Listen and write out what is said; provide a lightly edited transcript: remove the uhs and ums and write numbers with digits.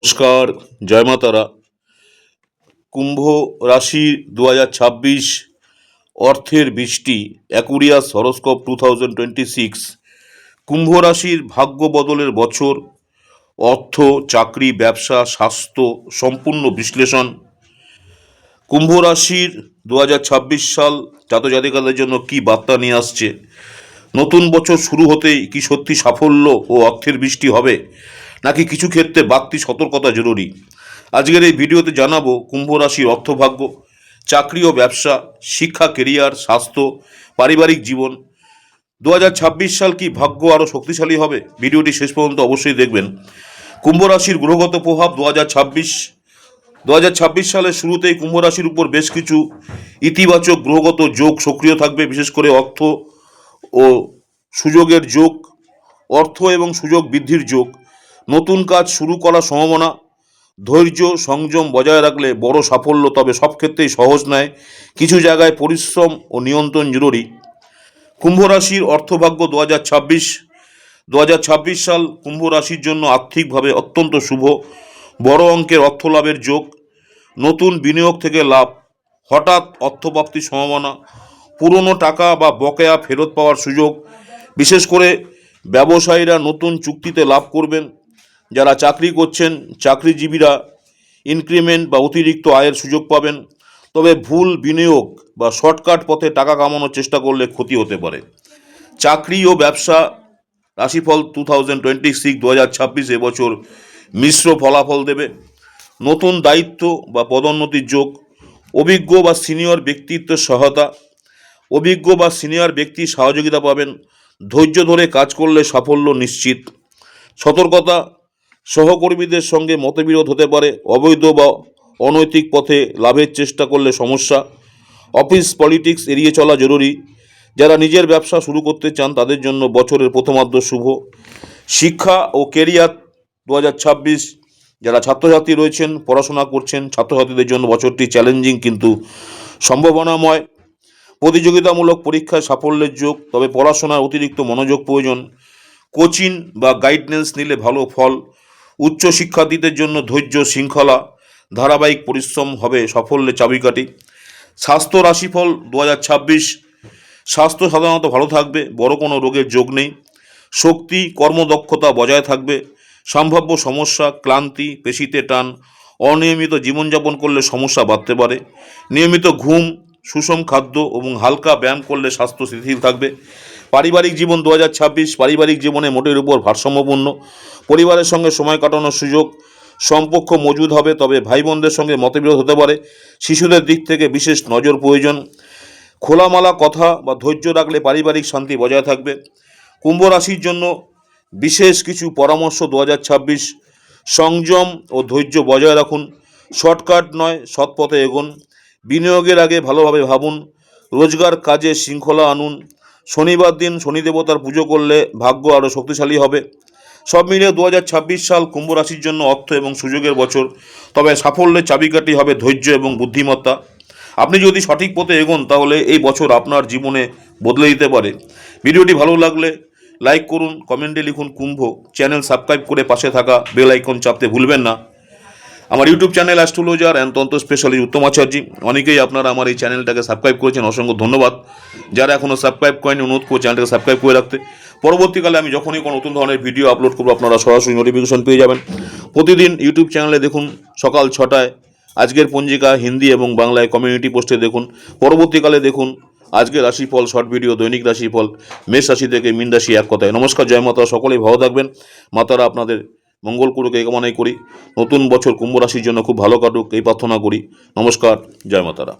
নমস্কার, জয় মা তারা। কুম্ভ রাশি 2026 অর্থের বৃষ্টি অ্যাকুরিয়াস হরোস্কোপ 2026। কুম্ভ রাশির ভাগ্য বদলের বছর। অর্থ, চাকরি, ব্যবসা, স্বাস্থ্য সম্পূর্ণ বিশ্লেষণ। কুম্ভ রাশির 2026 সাল জাতজাতিকাদের জন্য কি বার্তা নিয়ে আসছে? নতুন বছর শুরু হতেই কি সত্যি সাফল্য ও অর্থের বৃষ্টি হবে, নাকি কিছু ক্ষেত্রে বাড়তি সতর্কতা জরুরি? আজকের এই ভিডিওতে জানাবো কুম্ভ রাশির অর্থভাগ্য, চাকরি ও ব্যবসা, শিক্ষা, কেরিয়ার, স্বাস্থ্য, পারিবারিক জীবন। 2026 সাল কি ভাগ্য আরও শক্তিশালী হবে? ভিডিওটি শেষ পর্যন্ত অবশ্যই দেখবেন। কুম্ভ রাশির গ্রহগত প্রভাব 2026 সালের শুরুতেই কুম্ভ রাশির উপর বেশ কিছু ইতিবাচক গ্রহগত যোগ সক্রিয় থাকবে, বিশেষ করে অর্থ ও সুযোগের যোগ, অর্থ এবং সুযোগ বৃদ্ধির যোগ, নতুন কাজ শুরু করার সম্ভাবনা। ধৈর্য সংযম বজায় রাখলে বড় সাফল্য, তবে সব ক্ষেত্রেই সহজ নয়, কিছু জায়গায় পরিশ্রম ও নিয়ন্ত্রণ জরুরি। কুম্ভ রাশির অর্থভাগ্য 2026 সাল কুম্ভ রাশির জন্য আর্থিকভাবে অত্যন্ত শুভ। বড় অঙ্কের অর্থ লাভের যোগ, নতুন বিনিয়োগ থেকে লাভ, হঠাৎ অর্থপ্রাপ্তির সম্ভাবনা, পুরনো টাকা বা বকেয়া ফেরত পাওয়ার সুযোগ। বিশেষ করে ব্যবসায়ীরা নতুন চুক্তিতে লাভ করবেন। যারা চাকরি করছেন, চাকরিজীবীরা ইনক্রিমেন্ট বা অতিরিক্ত আয়ের সুযোগ পাবেন। তবে ভুল বিনিয়োগ বা শর্টকাট পথে টাকা কামানোর চেষ্টা করলে ক্ষতি হতে পারে। চাকরি ও ব্যবসা রাশিফল 2026 এবছর মিশ্র ফলাফল দেবে। নতুন দায়িত্ব বা পদোন্নতির যোগ, অভিজ্ঞ বা সিনিয়র ব্যক্তির সহযোগিতা পাবেন। ধৈর্য ধরে কাজ করলে সাফল্য নিশ্চিত। সতর্কতা, সহকর্মীদের সঙ্গে মতবিরোধ হতে পারে। অবৈধ বা অনৈতিক পথে লাভের চেষ্টা করলে সমস্যা। অফিস পলিটিক্স এড়িয়ে চলা জরুরি। যারা নিজের ব্যবসা শুরু করতে চান তাদের জন্য বছরের প্রথমার্ধ শুভ। শিক্ষা ও কেরিয়ার 2026, যারা ছাত্রছাত্রী রয়েছেন, পড়াশোনা করছেন, ছাত্রছাত্রীদের জন্য বছরটি চ্যালেঞ্জিং কিন্তু সম্ভাবনাময়। প্রতিযোগিতামূলক পরীক্ষায় সাফল্যের যোগ, তবে পড়াশোনার অতিরিক্ত মনোযোগ প্রয়োজন। কোচিং বা গাইডেন্স নিলে ভালো ফল। উচ্চশিক্ষার্থীদের জন্য ধৈর্য, শৃঙ্খলা, ধারাবাহিক পরিশ্রম হবে সাফল্যের চাবিকাঠি। স্বাস্থ্য রাশিফল 2026, স্বাস্থ্য সাধারণত ভালো থাকবে, বড় কোনো রোগের যোগ নেই। শক্তি, কর্মদক্ষতা বজায় থাকবে। সম্ভাব্য সমস্যা, ক্লান্তি, পেশিতে টান, অনিয়মিত জীবনযাপন করলে সমস্যা বাড়তে পারে। নিয়মিত ঘুম, সুষম খাদ্য এবং হালকা ব্যায়াম করলে স্বাস্থ্য স্থিতিশীল থাকবে। পারিবারিক জীবন 2026, পারিবারিক জীবনে মোটের উপর ভারসাম্যপূর্ণ। পরিবারের সঙ্গে সময় কাটানোর সুযোগ, সম্পর্ক মজবুত হবে, তবে ভাই বোনদের সঙ্গে মতবিরোধ হতে পারে। শিশুদের দিক থেকে বিশেষ নজর প্রয়োজন। খোলামেলা কথা বা ধৈর্য রাখলে পারিবারিক শান্তি বজায় থাকবে। কুম্ভ রাশির জন্য বিশেষ কিছু পরামর্শ 2026: সংযম ও ধৈর্য বজায় রাখুন। শর্টকাট নয়, সৎ পথে এগোন। বিনিয়োগের আগে ভালোভাবে ভাবুন। রোজগার কাজে শৃঙ্খলা আনুন। শনিবার দিন শনি দেবতার পুজো করলে ভাগ্য আরও শক্তিশালী হবে। সব মিলিয়ে 2026 সাল কুম্ভ রাশির জন্য অর্থ এবং সুযোগের বছর, তবে সাফল্যের চাবিকাঠি হবে ধৈর্য এবং বুদ্ধিমত্তা। আপনি যদি সঠিক পথে এগোন তাহলে এই বছর আপনার জীবনে বদলে দিতে পারে। ভিডিওটি ভালো লাগলে লাইক করুন, কমেন্টে লিখুন কুম্ভ। চ্যানেল সাবস্ক্রাইব করে পাশে থাকা বেল আইকন চাপতে ভুলবেন না। আমার ইউটিউব চ্যানেল অ্যাস্ট্রোলজার অ্যান্ড তন্ত্র স্পেশালিস্ট উত্তম আচার্যি। অনেকেই আপনারা আমার এই চ্যানেলটাকে সাবস্ক্রাইব করেছেন, অসংখ্য ধন্যবাদ। যারা এখনও সাবস্ক্রাইব করেনি অনুরোধ করে চ্যানেলটাকে সাবস্ক্রাইব করে রাখতে। পরবর্তীকালে আমি যখনই কোনো নতুন ধরনের ভিডিও আপলোড করবো আপনারা সরাসরি নোটিফিকেশন পেয়ে যাবেন। প্রতিদিন ইউটিউব চ্যানেলে দেখুন সকাল 6টায় আজকের পঞ্জিকা হিন্দি এবং বাংলায় কমিউনিটি পোস্টে দেখুন। পরবর্তীকালে দেখুন আজকের রাশিফল শর্ট ভিডিও, দৈনিক রাশিফল, মেষ রাশি থেকে মীন রাশি এক কথায়। নমস্কার, জয় মাতা, সকলেই ভালো থাকবেন। মাতারা আপনাদের মঙ্গল করুক এই কামনাই করি। নতুন বছর কুম্ভ রাশির জন্য খুব ভালো কাটুক এই প্রার্থনা করি। নমস্কার, জয় মাতারা।